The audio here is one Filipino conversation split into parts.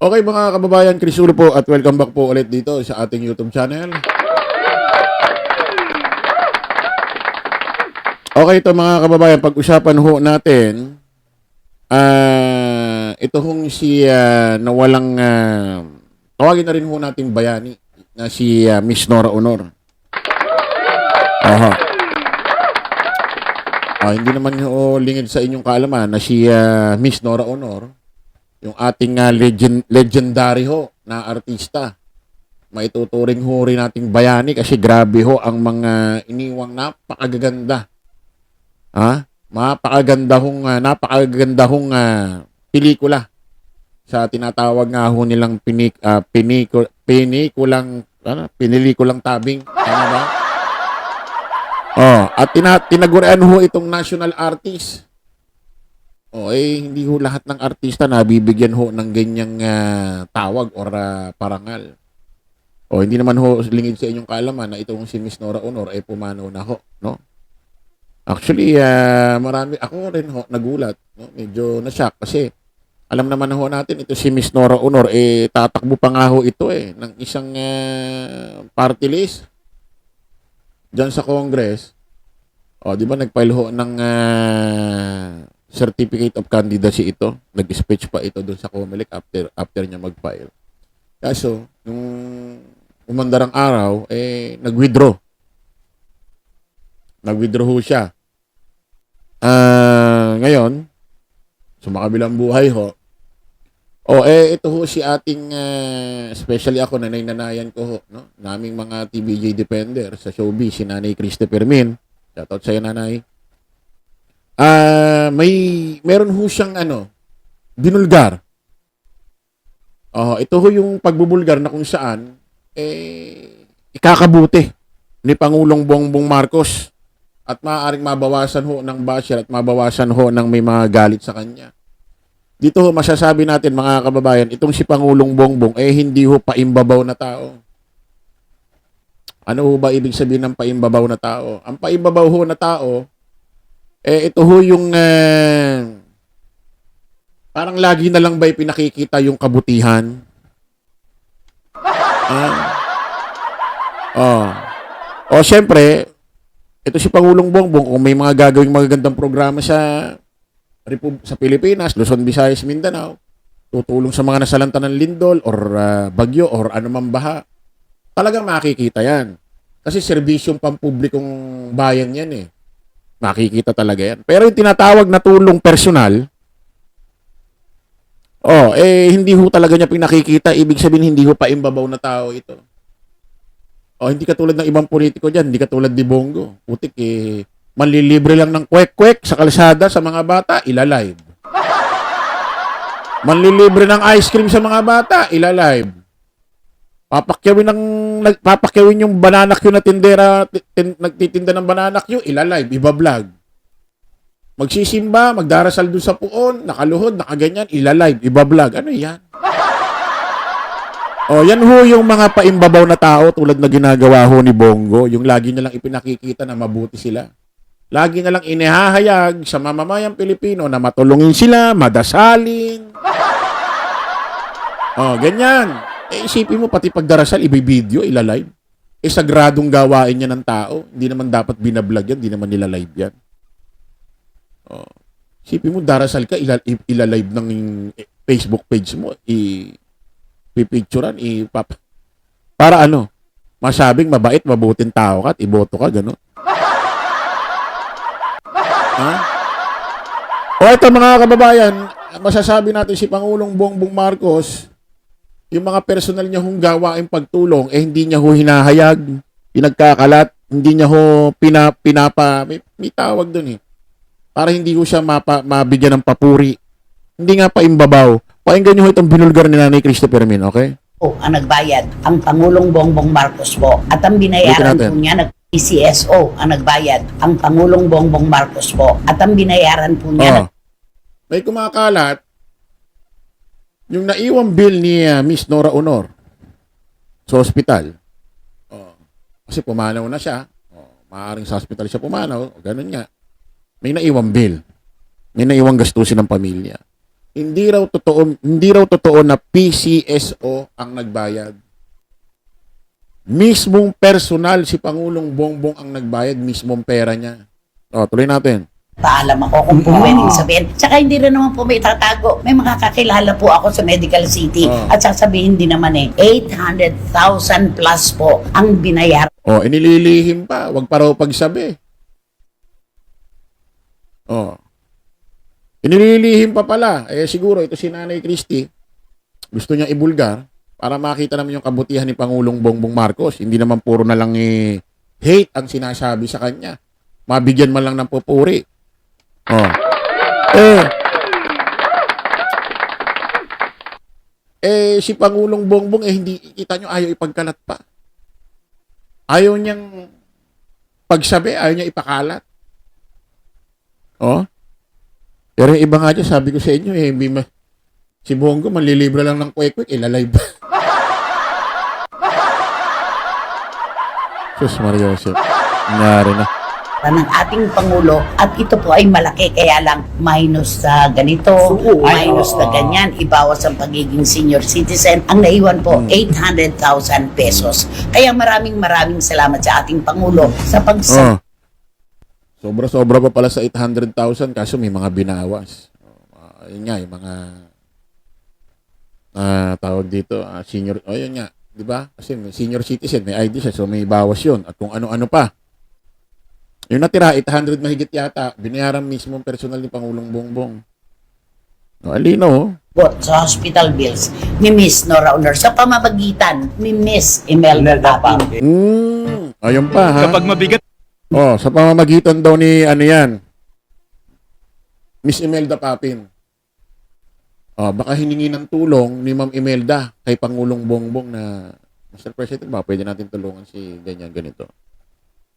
Okay mga kababayan, Chris Ulo po at welcome back po ulit dito sa ating YouTube channel. Okay, ito mga kababayan, pag-usapan ho natin, ito hong si nawalang, tawagin na rin ho nating bayani na si Miss Nora Honor. Aha. Hindi naman ho lingid sa inyong kaalaman na si Miss Nora Honor, yung ating legendary ho na artista. Maituturing ho rin nating bayani kasi grabe ho ang mga iniwang napakaganda. Napakaganda hong pelikula sa tinatawag nga ho nilang pinilikulang tabing. Tama ba? At tinagurian ho itong national artist. Hindi ho lahat ng artista na bibigyan ho ng ganyang tawag or parangal. Hindi naman ho lingid sa inyong kaalaman na itong si Miss Nora Honor ay pumanaw na ho, no? Actually, ako rin ho nagulat, no? Medyo na-shock kasi alam naman ho natin ito si Miss Nora Honor tatakbo pa nga ho ito ng isang party list diyan sa Congress. Di ba nag-file ho ng certificate of candidacy ito. Nag-speech pa ito doon sa COMELEC after niya mag-file. Kaso, nung umandarang araw, nag-withdraw. Nag-withdraw ho siya. Ngayon, sumakabilang buhay ho. Ito ho si ating, especially ako, nanay-nanayan ko ho, no? Naming mga TVJ Defender sa showbiz, si Nanay Christopher Min. Shoutout sa'yo, Nanay. Meron ho siyang binulgar. Ito ho yung pagbubulgar na kung saan ikakabuti ni Pangulong Bongbong Marcos at maaaring mabawasan ho ng basher at mabawasan ho ng may mga galit sa kanya. Dito ho masasabi natin mga kababayan, itong si Pangulong Bongbong hindi ho paimbabaw na tao. Ano ho ba ibig sabihin ng paimbabaw na tao? Ang paimbabaw ho na tao ito ho yung parang lagi na lang ba pinakikita yung kabutihan? Syempre, ito si Pangulong Bongbong, kung may mga gagawing magagandang programa sa Pilipinas, Luzon, Visayas, Mindanao, tutulong sa mga nasalanta ng lindol or bagyo or anumang baha, talagang makikita yan. Kasi serbisyong pampublikong bayan yan makikita talaga yan. Pero yung tinatawag na tulong personal, hindi ho talaga niya pinakikita. Ibig sabihin, hindi ho paimbabaw na tao ito. Hindi katulad ng ibang politiko dyan. Hindi katulad ni Bongo. Putik manlilibre lang ng kwek-kwek sa kalsada sa mga bata, ilalive. Manlilibre ng ice cream sa mga bata, ilalive. Papakyawin yung banana queue na tindera, nagtitinda ng banana queue, ilalive, iba-vlog. Magsisimba, magdarasal dun sa puon, nakaluhod, nakaganyan, ilalive, iba-vlog. Ano yan? Yan ho yung mga paimbabaw na tao tulad na ginagawa ho ni Bongo, yung lagi na lang ipinakikita na mabuti sila. Lagi na lang inihahayag sa mamamayang Pilipino na matulungin sila, madasalin. Ganyan. Isipin mo, pati pagdarasal, ibibideo, ilalive. Sagradong gawain niya ng tao. Hindi naman dapat binablog yan, hindi naman nilalive yan. Isipin mo, darasal ka, ilalive ng Facebook page mo, ipipicturean, para masabing mabait, mabuting tao ka at iboto ka, gano'n. Ito mga kababayan, masasabi natin si Pangulong Bongbong Marcos, yung mga personal niya hong gawaing pagtulong, hindi niya ho hinahayag, pinagkakalat, hindi niya ho may tawag doon para hindi ho siya mabigyan ng papuri. Hindi nga paimbabaw. Pakinggan niyo ho itong binulgar ni Nanay Christopher Min, okay? Ang nagbayad, ang Pangulong Bongbong Marcos po. At ang binayaran po niya, PCSO ang nagbayad, ang Pangulong Bongbong Marcos po. At ang binayaran po niya, may kumakalat, yung naiwang bill ni Miss Nora Honor sa ospital. Kasi pumanaw na siya. Maaaring sa ospital siya pumanaw. Ganun nga. May naiwang bill. May naiwang gastusin ng pamilya. hindi raw totoo na PCSO ang nagbayad. Mismong personal si Pangulong Bongbong ang nagbayad, mismong pera niya. Tuloy natin. Paalam ako kung po pwedeng sabihin. Tsaka hindi rin naman po may tatago. May mga kakilala po ako sa Medical City. At sasabihin din naman 800,000 plus po ang binayar. Inililihim pa. Wag pa raw pagsabi. Inililihim pa pala. Siguro ito si Nanay Christie, gusto niya ibulgar para makita naman yung kabutihan ni Pangulong Bongbong Marcos. Hindi naman puro na lang hate ang sinasabi sa kanya. Mabigyan man lang ng pupuri. Si Pangulong Bongbong hindi kita nyo ayaw ipagkalat pa. Ayaw niyang pagsabi, ayaw niya ipakalat. Pero yung iba nga dyan, sabi ko sa inyo, si Bongo manlilibra lang ng kwek-kwek, ilalive. Sus Mario Joseph. Nangyari na. Ng ating Pangulo at ito po ay malaki kaya lang minus sa ganito, minus na ganyan, ibawas ang pagiging senior citizen. Ang naiwan po, 800,000 pesos. Kaya maraming salamat sa ating Pangulo sa Sobra-sobra pa pala sa 800,000 kaso may mga binawas. Yun nga, yung mga tawag dito, senior, yun nga, di ba? Kasi may senior citizen, may ID siya, so may bawas yun. At kung ano-ano pa. Yung natira, 800 mahigit yata, binayaran mismo ang personal ni Pangulong Bongbong. Alino, sa hospital bills ni Miss Nora Honor sa pamamagitan ni Miss Imelda Papin. Ayun pa, ha? Kapag mabigat Sa pamamagitan daw ni, Miss Imelda Papin. Baka hiningi ng tulong ni Ma'am Imelda kay Pangulong Bongbong na, Mr. President, ba, pwede natin tulungan si ganyan-ganito.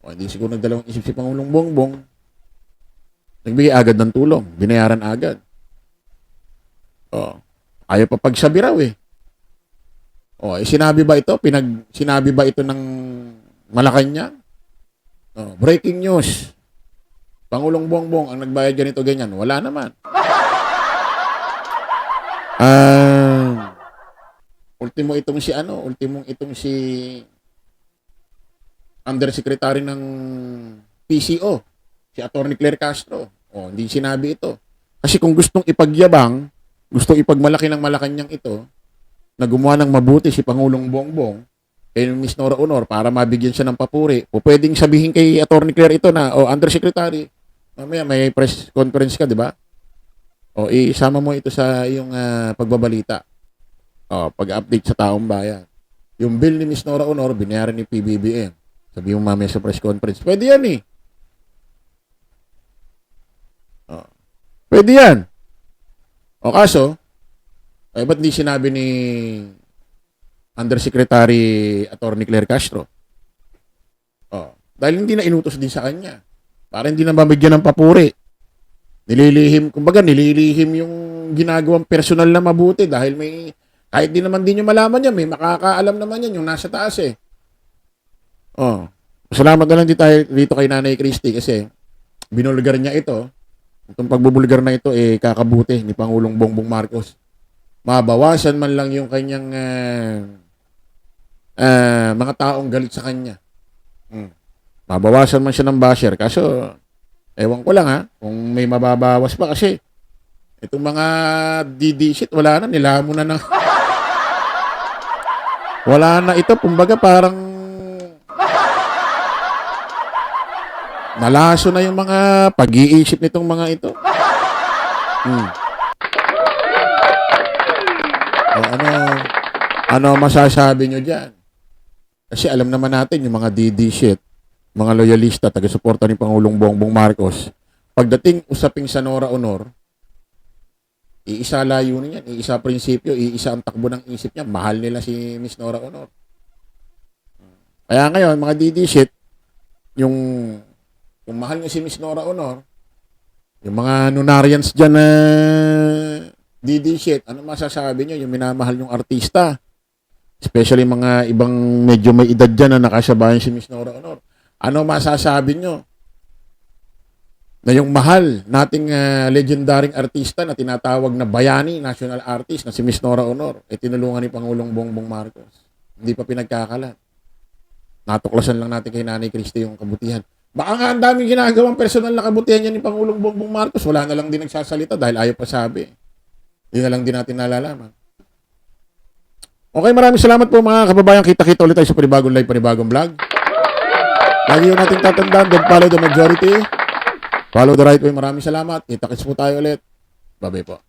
Hindi siguro nagdalawang isip si Pangulong Bongbong. Nagbigay agad ng tulong. Binayaran agad. Ayaw pa pagsabi raw sinabi ba ito ng Malacanang? Breaking news. Pangulong Bongbong ang nagbayad ganito ganyan. Wala naman. Ultimong itong si Undersecretary ng PCO, si Atty. Claire Castro. Hindi sinabi ito. Kasi kung gustong ipagyabang, gustong ipagmalaki ng Malacanang ito, na gumawa ng mabuti si Pangulong Bongbong, Miss Nora Honor, para mabigyan siya ng papuri, pwedeng sabihin kay Atty. Claire ito na, Undersecretary, mamaya may press conference ka, di ba? Isama mo ito sa iyong pagbabalita. Pag-update sa taong bayan. Yung bill ni Miss Nora Honor, binayaran ni PBBM. Sabi mo mamaya sa press conference. Pwede yan Pwede yan. Kaso, ba't di sinabi ni Undersecretary Atty. Claire Castro? Dahil hindi na inutos din sa kanya. Para hindi na mabigyan ng papuri. Nililihim yung ginagawang personal na mabuti dahil kahit di naman din yung malaman niya, may makakaalam naman yan yung nasa taas Salamat na lang dito kay Nanay Christie kasi binulgar niya ito. Itong pagbubulgar na ito kakabuti ni Pangulong Bongbong Marcos. Mabawasan man lang yung kanyang mga taong galit sa kanya. Mabawasan man siya ng basher kaso ewan ko lang kung may mababawas pa kasi itong mga DD shit wala na, nilamon na wala na ito, kumbaga parang nalaso na yung mga pag-iisip nitong mga ito. Ano masasabi nyo dyan? Kasi alam naman natin yung mga DD shit, mga loyalista, taga-suporta ni Pangulong Bongbong Marcos, pagdating usaping sa Nora Honor, iisa layunin yan, iisa prinsipyo, iisa ang takbo ng isip niya, mahal nila si Miss Nora Honor. Kaya ngayon, mga DD shit, yung mahal nyo si Miss Nora Honor, yung mga nunarians dyan na DD shit, ano masasabi nyo? Yung minamahal yung artista. Especially mga ibang medyo may edad dyan na nakasabayan si Miss Nora Honor. Ano masasabi nyo? na yung mahal nating legendaring artista na tinatawag na bayani, national artist na si Miss Nora Honor, tinulungan ni Pangulong Bongbong Marcos. Hindi pa pinagkakalat. Natuklasan lang natin kay Nanay Christie yung kabutihan. Baka nga ang daming ginagawang personal na kabutihan niya ni Pangulong Bongbong Marcos, wala na lang din nagsasalita dahil ayaw pa sabi. Hindi na lang din natin nalalaman. Okay, maraming salamat po mga kababayan. Kita-kita ulit tayo sa panibagong live, panibagong vlog. Lagi yung nating tatandaan, don't follow the majority. Follow the right way. Maraming salamat. Kita-kits po tayo ulit. Bye-bye po.